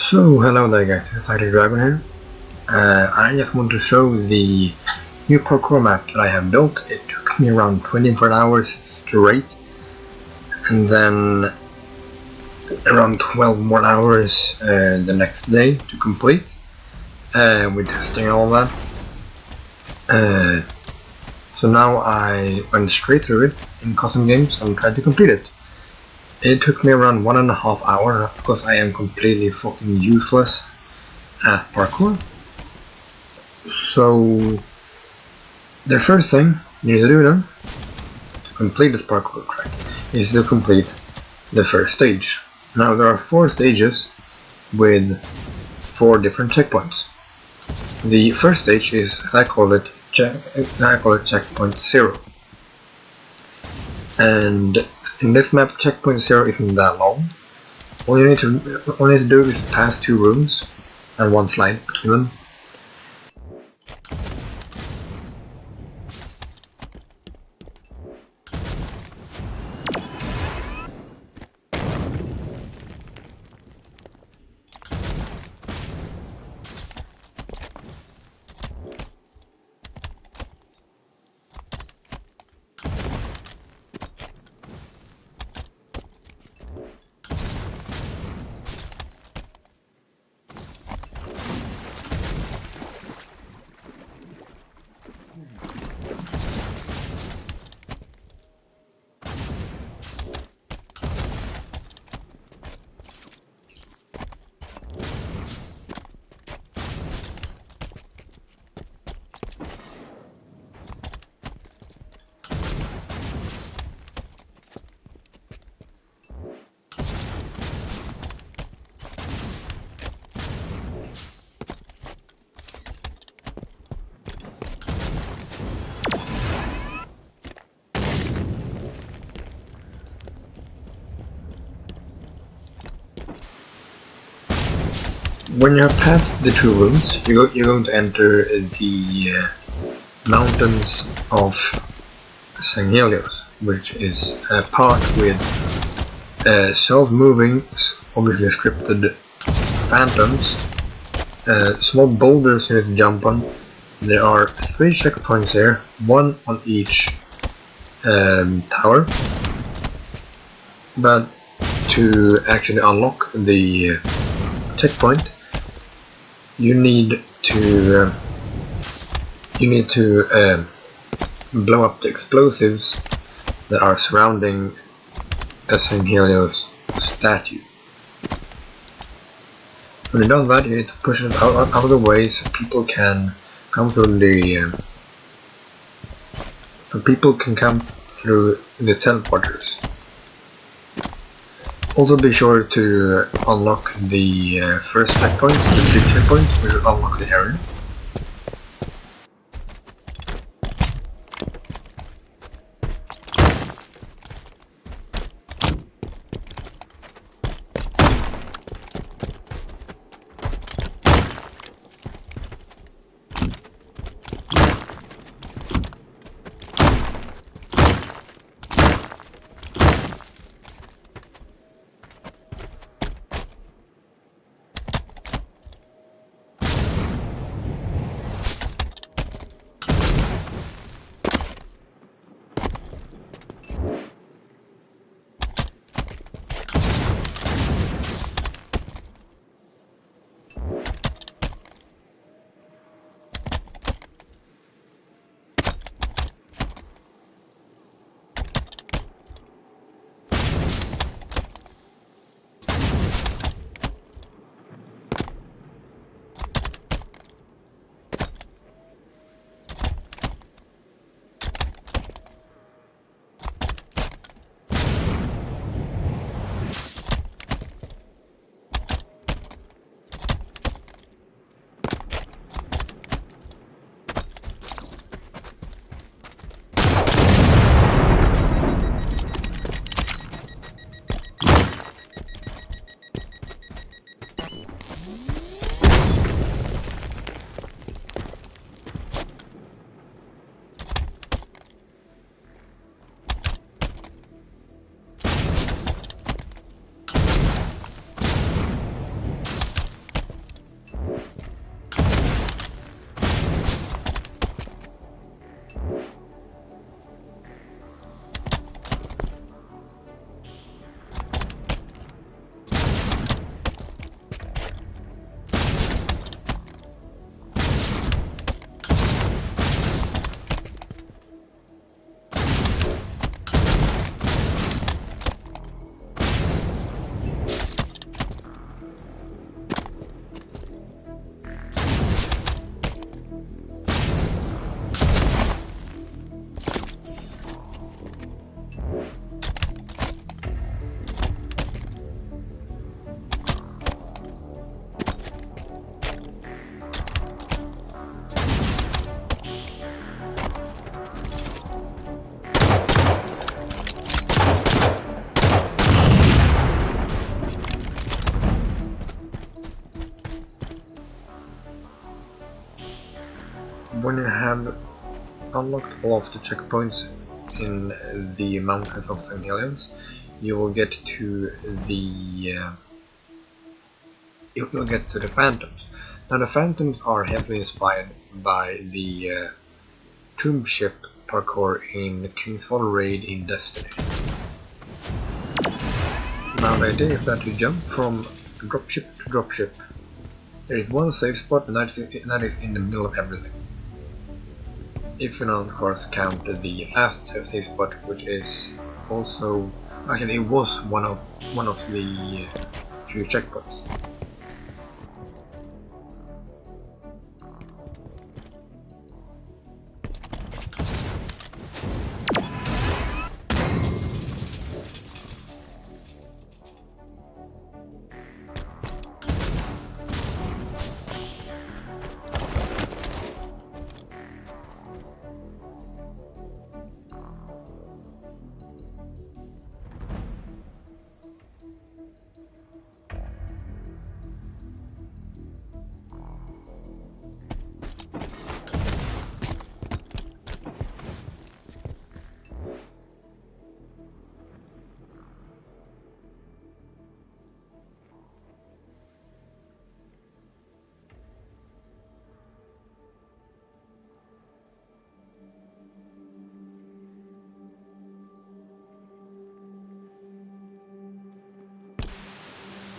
So hello there guys, it's Dragon here. I just want to show the new parkour map that I have built. It took me around 24 hours straight, and then around 12 more hours the next day to complete, with testing and all that. So now I went straight through it in custom games and tried to complete it. It took me around 1.5 hours because I am completely fucking useless at parkour. So the first thing you need to do then to complete this parkour track is to complete the first stage. Now there are 4 stages with 4 different checkpoints. The first stage is, as I call it checkpoint 0. And in this map, checkpoint 0 isn't that long. All you need to do is pass 2 rooms and 1 slide between them. When you have passed the 2 rooms, you're going to enter the mountains of St. Helios, which is a part with self-moving, obviously scripted phantoms, small boulders you need to jump on. There are 3 checkpoints here, 1 on each tower, but to actually unlock the checkpoint, you need to blow up the explosives that are surrounding a St. Helios statue. When you've done that, you need to push it out of the way so people can come through the teleporters. Also be sure to unlock the first checkpoint, the big checkpoint, which will unlock the area. have unlocked all of the checkpoints in the mountains of St. Helens, you will get to the phantoms. Now the phantoms are heavily inspired by the tomb ship parkour in the King's Fall raid in Destiny. Now the idea is that you jump from dropship to dropship. There is one safe spot, and that is in the middle of everything. If you don't, of course, count the last safe spot, which is also actually it was one of the few checkpoints.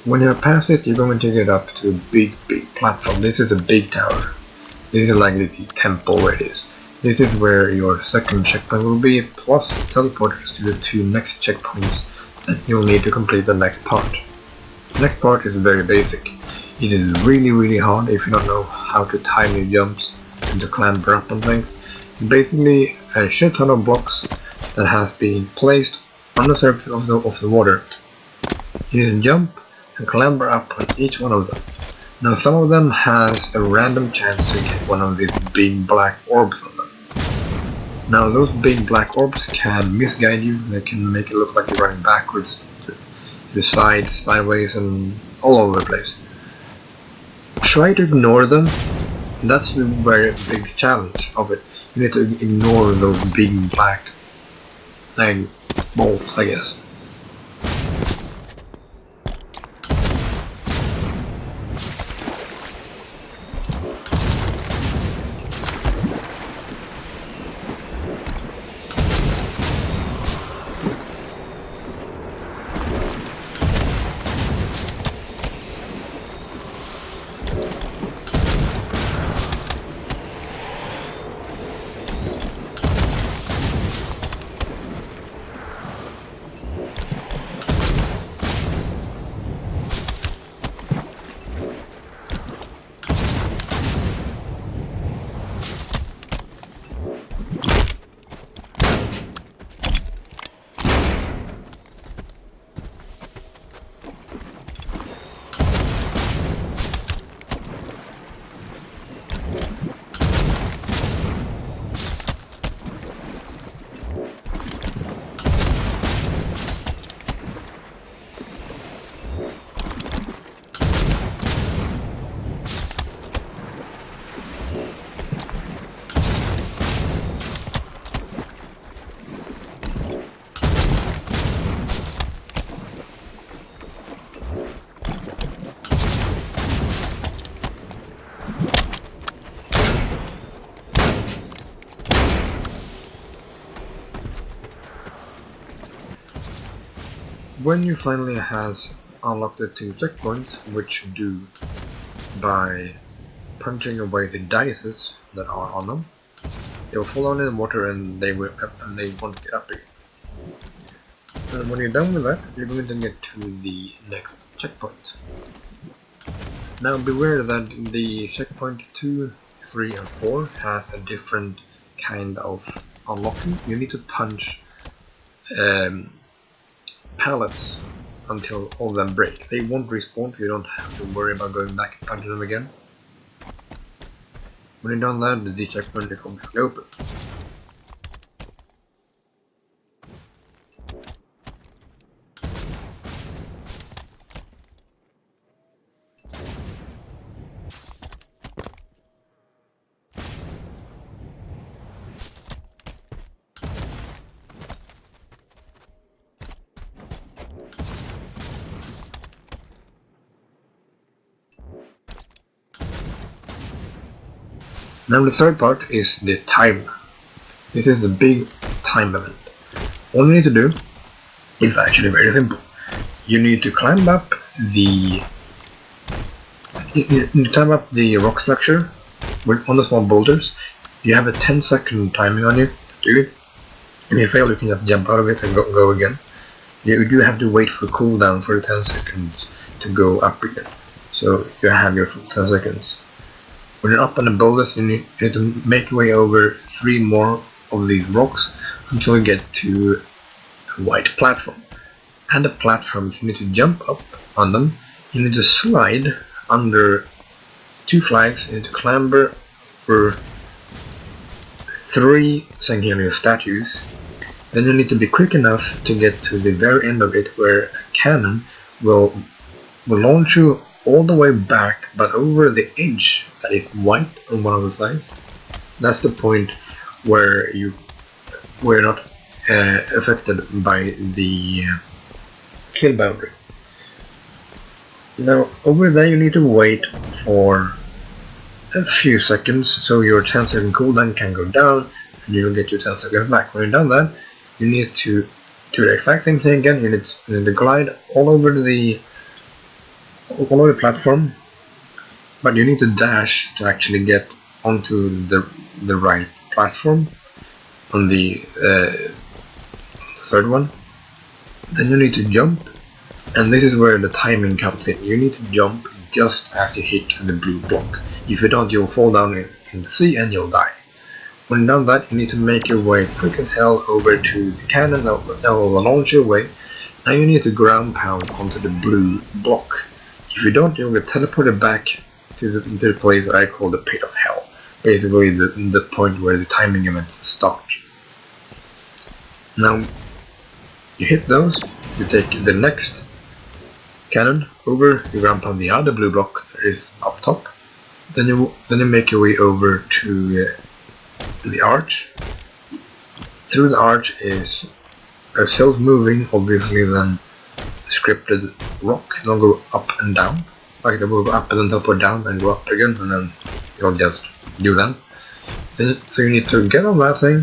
When you're past it, you're going to get up to a big platform. This is a big tower. This is like the temple where it is. This is where your second checkpoint will be, plus teleporters to the two next checkpoints that you'll need to complete the next part. The next part is very basic. It is really hard if you don't know how to time your jumps and to clamber up on things. Basically a shit ton of blocks that has been placed on the surface of the water. You can jump and clamber up on each one of them. Now some of them has a random chance to get one of these big black orbs on them. Now those big black orbs can misguide you, they can make it look like you're running backwards to the sides, sideways and all over the place. Try to ignore them, that's the very big challenge of it. You need to ignore those big black balls, I guess. When you finally has unlocked the two checkpoints, which you do by punching away the dicest that are on them, they'll fall down in the water and they won't get up again. And when you're done with that, you're going to get to the next checkpoint. Now beware that the checkpoint 2, 3 and 4 has a different kind of unlocking. You need to punch pallets until all of them break. They won't respawn, so you don't have to worry about going back and punching them again. When you're done that, the checkpoint is obviously open. Now the third part is the time. This is the big time event. All you need to do is actually very simple. You need to climb up the rock structure on the small boulders. You have a 10-second timing on you to do it. If you fail, you can just jump out of it and go again. You do have to wait for cooldown for 10 seconds to go up again. So you have your full 10 seconds. When you're up on the boulders, you need to make your way over 3 more of these rocks until you get to a white platform. And the platforms, you need to jump up on them. You need to slide under 2 flags. You need to clamber for 3 sanguinary statues. Then you need to be quick enough to get to the very end of it, where a cannon will launch you all the way back, but over the edge that is white on one of the sides. That's the point where you're not affected by the kill boundary. Now over there you need to wait for a few seconds so your 10-second cooldown can go down and you'll get your 10 seconds back. When you've done that, you need to do the exact same thing again. You need to glide all over the platform, but you need to dash to actually get onto the right platform on the third one. Then you need to jump, and this is where the timing comes in. You need to jump just as you hit the blue block. If you don't, you'll fall down in the sea and you'll die. When you've done that, you need to make your way quick as hell over to the cannon that will launch your way. Now you need to ground pound onto the blue block. If you don't, you'll get teleported back to the place that I call the pit of hell. Basically the point where the timing events start. Now you hit those, you take the next cannon over, you ground pound the other blue block that is up top. Then you make your way over to the arch. Through the arch is a self-moving, obviously then scripted rock. They'll go up and down, like they will go up and then teleport down and go up again, and then you'll just do that. So you need to get on that thing,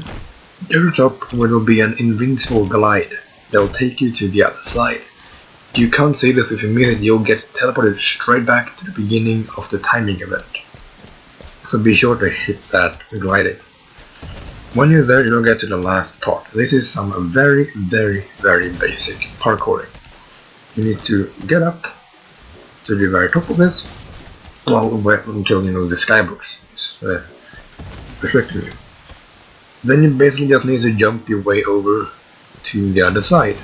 get to the top where there'll be an invincible glide. They'll take you to the other side. You can't see this. If you miss it, you'll get teleported straight back to the beginning of the timing event. So be sure to hit that gliding. When you're there, you'll get to the last part. This is some very, very, very basic parkouring. You need to get up to the very top of this, until the skybox is restricting you. Then you basically just need to jump your way over to the other side.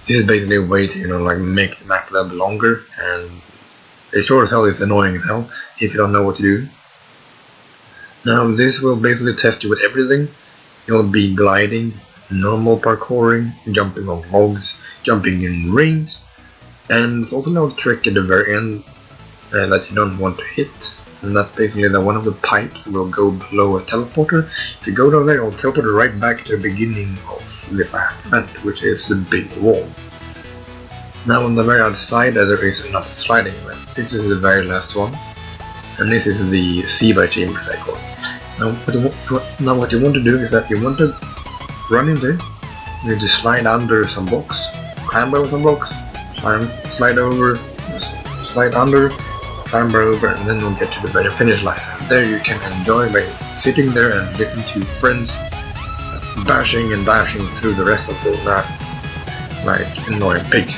This is basically a way to make the map level longer, and it sure as hell is annoying as hell if you don't know what to do. Now this will basically test you with everything. You'll be gliding, normal parkouring, jumping on logs, jumping in rings, and there's also a little trick at the very end that you don't want to hit, and that's basically that one of the pipes will go below a teleporter. If you go down there, it'll teleport right back to the beginning of the fast event, which is the big wall. Now on the very outside there is another sliding event. This is the very last one, and this is the Seaby chambers I call it. Now what you want to do is that you want to run in there, you need to slide under some blocks, climb over some blocks, slide over, slide under, climb over, and then you'll get to the very finish line. And there you can enjoy by sitting there and listen to friends bashing and dashing through the rest of the map like annoying pigs.